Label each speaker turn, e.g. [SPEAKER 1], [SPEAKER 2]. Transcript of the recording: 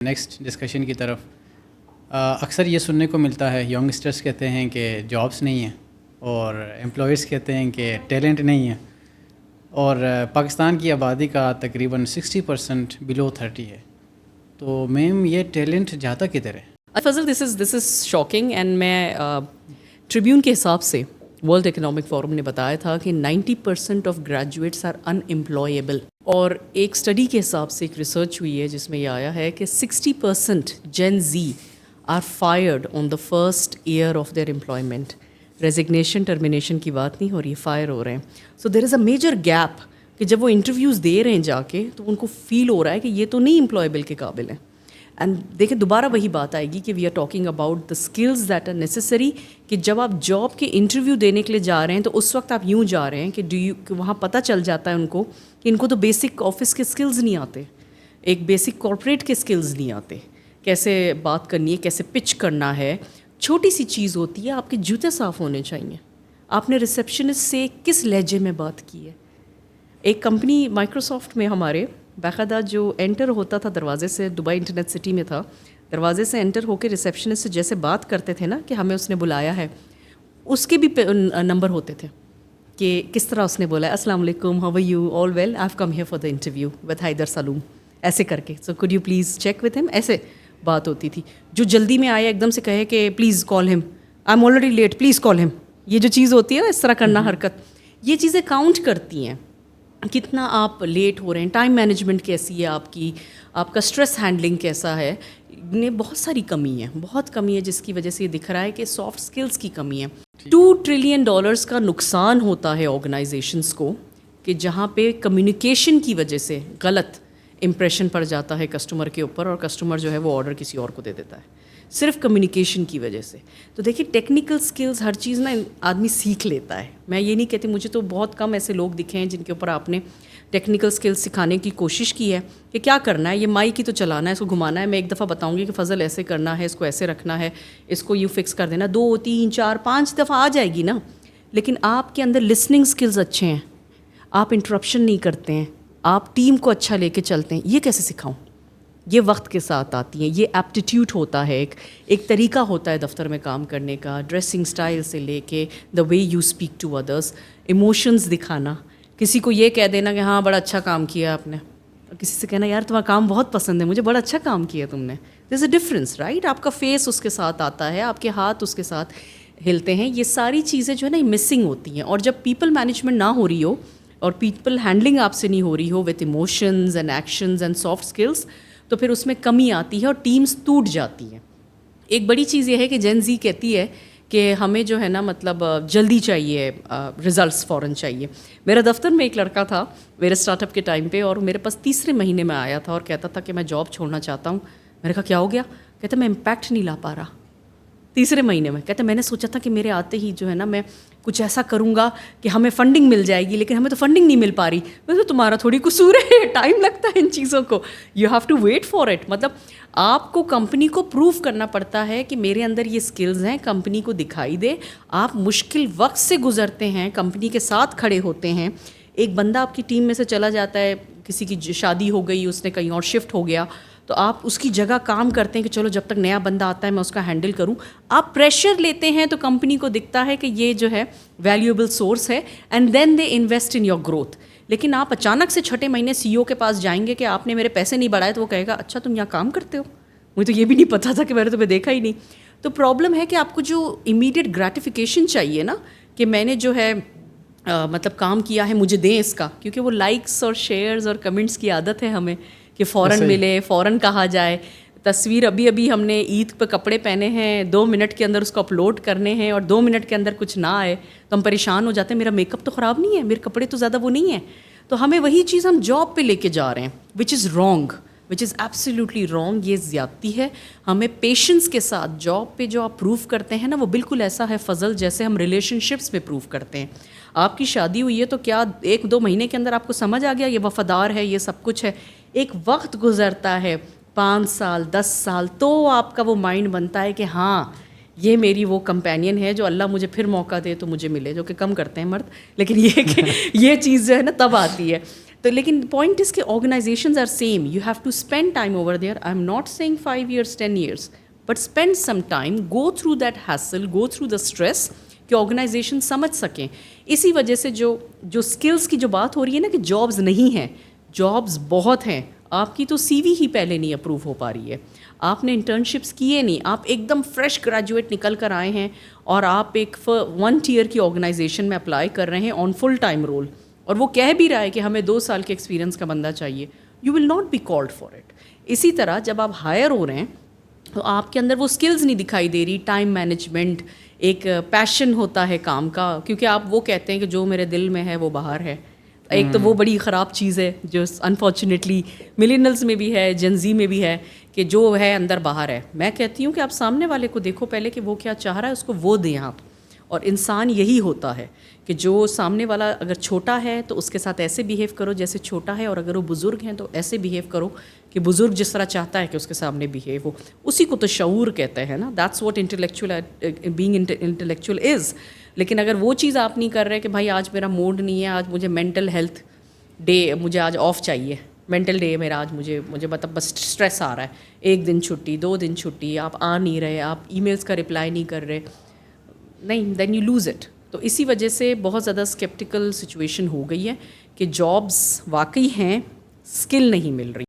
[SPEAKER 1] Next discussion کی طرف اکثر یہ سننے کو ملتا ہے، ینگسٹرز کہتے ہیں کہ جابس نہیں ہیں اور امپلائیز کہتے ہیں کہ ٹیلنٹ نہیں ہے، اور پاکستان کی آبادی کا تقریباً 60% بلو 30 ہے، تو میم یہ ٹیلنٹ جاتا کدھر ہے؟
[SPEAKER 2] فضل دس از شاکنگ، اینڈ میں ٹریبیون کے حساب سے ورلڈ اکنامک فورم نے بتایا تھا کہ 90% of graduates are unemployable, اور ایک اسٹڈی کے حساب سے ایک ریسرچ ہوئی ہے جس میں یہ آیا ہے کہ 60% Gen Z are fired on the first year of their employment. Resignation termination کی بات نہیں ہو رہی، فائر ہو رہے ہیں. سو دیر از اے میجر گیپ کہ جب وہ انٹرویوز دے رہے ہیں جا کے تو ان کو فیل ہو رہا ہے کہ یہ تو نہیں امپلائیبل کے قابل ہیں. اینڈ دیکھیں دوبارہ وہی بات آئے گی کہ we are talking about the skills that are necessary, کہ جب آپ جاب کے انٹرویو دینے کے لیے جا رہے ہیں تو اس وقت آپ یوں جا رہے ہیں کہ وہاں پتہ چل جاتا ہے ان کو کہ ان کو تو بیسک آفس کے اسکلز نہیں آتے، ایک بیسک کارپوریٹ کے اسکلز نہیں آتے، کیسے بات کرنی ہے، کیسے پچ کرنا ہے. چھوٹی سی چیز ہوتی ہے، آپ کے جوتے صاف ہونے چاہیے. آپ نے ریسیپشنسٹ سے کس لہجے میں بات کی ہے. ایک کمپنی مائکروسافٹ میں ہمارے باقاعدہ جو انٹر ہوتا تھا دروازے سے، دبئی انٹرنیٹ سٹی میں تھا، دروازے سے انٹر ہو کے ریسیپشنسٹ سے جیسے بات کرتے تھے نا کہ ہمیں اس نے بلایا ہے، اس کے بھی نمبر ہوتے تھے کہ کس طرح اس نے بولا ہے، السلام علیکم، how are you, all well, I have come here for the interview with Haider سلوم، ایسے کر کے، so could you please check with him, ایسے بات ہوتی تھی. جو جلدی میں آیا ایک دم سے کہے کہ please call him, I am already late, please call him, یہ جو چیز ہوتی ہے نا اس طرح کرنا حرکت، یہ چیزیں کاؤنٹ کرتی ہیں کتنا آپ لیٹ ہو رہے ہیں. ٹائم مینجمنٹ کیسی ہے آپ کی، آپ کا اسٹریس ہینڈلنگ کیسا ہے، نے بہت ساری کمی ہے، بہت کمی ہے، جس کی وجہ سے یہ دکھ رہا ہے کہ سافٹ اسکلس کی کمی ہے. $2 ٹریلین کا نقصان ہوتا ہے آرگنائزیشنس کو، کہ جہاں پہ کمیونیکیشن کی وجہ سے غلط امپریشن پڑ جاتا ہے کسٹمر کے اوپر، اور کسٹمر جو ہے وہ آرڈر کسی اور کو دے دیتا ہے صرف کمیونیکیشن کی وجہ سے. تو دیکھیے ٹیکنیکل سکلز ہر چیز نا آدمی سیکھ لیتا ہے. میں یہ نہیں کہتی، مجھے تو بہت کم ایسے لوگ دکھے ہیں جن کے اوپر آپ نے ٹیکنیکل سکلز سکھانے کی کوشش کی ہے کہ کیا کرنا ہے، یہ مائی کی تو چلانا ہے، اس کو گھمانا ہے. میں ایک دفعہ بتاؤں گی کہ فضل ایسے کرنا ہے، اس کو ایسے رکھنا ہے، اس کو یوں فکس کر دینا، 2 3 4 5 دفعہ آ جائے گی نا. لیکن آپ کے اندر لسننگ سکلز اچھے ہیں، آپ انٹرپشن نہیں کرتے ہیں، آپ ٹیم کو اچھا لے کے چلتے ہیں، یہ کیسے سکھاؤں؟ یہ وقت کے ساتھ آتی ہیں. یہ ایپٹیٹیوڈ ہوتا ہے، ایک طریقہ ہوتا ہے دفتر میں کام کرنے کا، ڈریسنگ سٹائل سے لے کے the way you speak to others, emotions دکھانا. کسی کو یہ کہہ دینا کہ ہاں بڑا اچھا کام کیا آپ نے، اور کسی سے کہنا یار تمہارا کام بہت پسند ہے مجھے، بڑا اچھا کام کیا تم نے. دیر از اے ڈفرینس، رائٹ؟ آپ کا فیس اس کے ساتھ آتا ہے، آپ کے ہاتھ اس کے ساتھ ہلتے ہیں. یہ ساری چیزیں جو ہے نا یہ مسنگ ہوتی ہیں. اور جب پیپل مینجمنٹ نہ ہو رہی ہو اور پیپل ہینڈلنگ آپ سے نہیں ہو رہی ہو with emotions and actions and soft skills, تو پھر اس میں کمی آتی ہے اور ٹیمز ٹوٹ جاتی ہیں. ایک بڑی چیز یہ ہے کہ جین زی کہتی ہے کہ ہمیں جو ہے نا مطلب جلدی چاہیے، ریزلٹس فوراً چاہیے. میرا دفتر میں ایک لڑکا تھا میرے اسٹارٹ اپ کے ٹائم پہ، اور میرے پاس تیسرے مہینے میں آیا تھا اور کہتا تھا کہ میں جاب چھوڑنا چاہتا ہوں. میں نے کہا کیا ہو گیا؟ کہتا میں امپیکٹ نہیں لا پا رہا. تیسرے مہینے میں کہتا میں نے سوچا تھا کہ میرے آتے ہی جو ہے نا میں کچھ ایسا کروں گا کہ ہمیں فنڈنگ مل جائے گی، لیکن ہمیں تو فنڈنگ نہیں مل پا رہی. ویسے تمہارا تھوڑی قصور ہے، ٹائم لگتا ہے ان چیزوں کو، you have to wait for it. مطلب آپ کو کمپنی کو پروو کرنا پڑتا ہے کہ میرے اندر یہ اسکلز ہیں، کمپنی کو دکھائی دے. آپ مشکل وقت سے گزرتے ہیں، کمپنی کے ساتھ کھڑے ہوتے ہیں. ایک بندہ آپ کی ٹیم میں سے چلا جاتا ہے، کسی کی شادی ہو گئی، اس نے کہیں اور شفٹ ہو گیا، تو آپ اس کی جگہ کام کرتے ہیں کہ چلو جب تک نیا بندہ آتا ہے میں اس کا ہینڈل کروں. آپ پریشر لیتے ہیں تو کمپنی کو دکھتا ہے کہ یہ جو ہے ویلیوبل سورس ہے، and then they invest in your growth. لیکن آپ اچانک سے چھٹے مہینے سی او کے پاس جائیں گے کہ آپ نے میرے پیسے نہیں بڑھائے، تو وہ کہے گا اچھا تم یہاں کام کرتے ہو، مجھے تو یہ بھی نہیں پتا تھا، کہ میں نے تمہیں دیکھا ہی نہیں. تو پرابلم ہے کہ آپ کو جو امیڈیٹ گریٹیفیکیشن چاہیے نا، کہ میں نے جو ہے مطلب کام کیا ہے مجھے دیں اس کا، کیونکہ وہ لائکس اور شیئرز اور کمنٹس کی عادت ہے ہمیں کہ فوراً ملے، فوراً کہا جائے. تصویر ابھی ہم نے عید پہ کپڑے پہنے ہیں، 2 منٹ کے اندر اس کو اپلوڈ کرنے ہیں، اور 2 منٹ کے اندر کچھ نہ آئے تو ہم پریشان ہو جاتے ہیں، میرا میک اپ تو خراب نہیں ہے، میرے کپڑے تو زیادہ وہ نہیں ہیں. تو ہمیں وہی چیز ہم جاب پہ لے کے جا رہے ہیں، which is wrong, which is absolutely wrong. یہ زیادتی ہے. ہمیں پیشنس کے ساتھ جاب پہ جو آپ پروف کرتے ہیں نا، وہ بالکل ایسا ہے فضل جیسے ہم ریلیشن شپس میں پروف کرتے ہیں. آپ کی شادی ہوئی ہے تو کیا 1-2 مہینے کے اندر آپ کو سمجھ آ گیا یہ وفادار ہے، یہ سب کچھ ہے؟ ایک وقت گزرتا ہے، 5 سال 10 سال، تو آپ کا وہ مائنڈ بنتا ہے کہ ہاں یہ میری وہ کمپینین ہے جو اللہ مجھے پھر موقع دے تو مجھے ملے، جو کہ کم کرتے ہیں مرد، لیکن یہ کہ یہ چیز جو ہے نا تب آتی ہے. تو لیکن پوائنٹ اس کے organisations are same, you have to spend time over there. I am not saying 5 years 10 years, but spend some time, go through that hassle, go through the stress, کہ آرگنائزیشن سمجھ سکیں. اسی وجہ سے جو اسکلس کی جو بات ہو رہی ہے نا کہ جابز نہیں ہیں, جابز بہت ہیں. آپ کی تو سی وی ہی پہلے نہیں اپروو ہو پا رہی ہے, آپ نے انٹرنشپس کیے نہیں, آپ ایک دم فریش گریجویٹ نکل کر آئے ہیں اور آپ ایک 1 tier کی آرگنائزیشن میں اپلائی کر رہے ہیں آن فل ٹائم رول, اور وہ کہہ بھی رہا ہے کہ ہمیں 2 سال کے ایکسپیرینس کا بندہ چاہیے. You will not be called for it. اسی طرح جب آپ ہائر ہو رہے ہیں تو آپ کے اندر وہ اسکلز نہیں دکھائی دے رہی, ٹائم مینجمنٹ, ایک پیشن ہوتا ہے کام کا, کیونکہ آپ وہ کہتے ہیں کہ جو میرے دل میں ہے وہ باہر ہے. ایک تو وہ بڑی خراب چیز ہے جو انفارچونیٹلی ملینلز میں بھی ہے, جن زی میں بھی ہے, کہ جو ہے اندر باہر ہے. میں کہتی ہوں کہ آپ سامنے والے کو دیکھو پہلے کہ وہ کیا چاہ رہا ہے, اس کو وہ دیں آپ. اور انسان یہی ہوتا ہے کہ جو سامنے والا اگر چھوٹا ہے تو اس کے ساتھ ایسے بیہیو کرو جیسے چھوٹا ہے, اور اگر وہ بزرگ ہیں تو ایسے بیہیو کرو کہ بزرگ جس طرح چاہتا ہے کہ اس کے سامنے بیہیو ہو. اسی کو تو شعور کہتے ہیں نا, that's what intellectual being intellectual is. لیکن اگر وہ چیز آپ نہیں کر رہے کہ بھائی آج میرا موڈ نہیں ہے, آج مجھے مینٹل ہیلتھ ڈے, مجھے آج آف چاہیے, مینٹل ڈے میرا آج, مجھے مطلب بس اسٹریس آ رہا ہے, 1 دن چھٹی, 2 دن چھٹی, آپ آ نہیں رہے, آپ ای میلس کا رپلائی نہیں کر رہے, نہیں, دین یو لوز اٹ. تو اسی وجہ سے بہت زیادہ اسکیپٹیکل سچویشن ہو گئی ہے کہ جابس واقعی ہیں, اسکل نہیں مل رہی.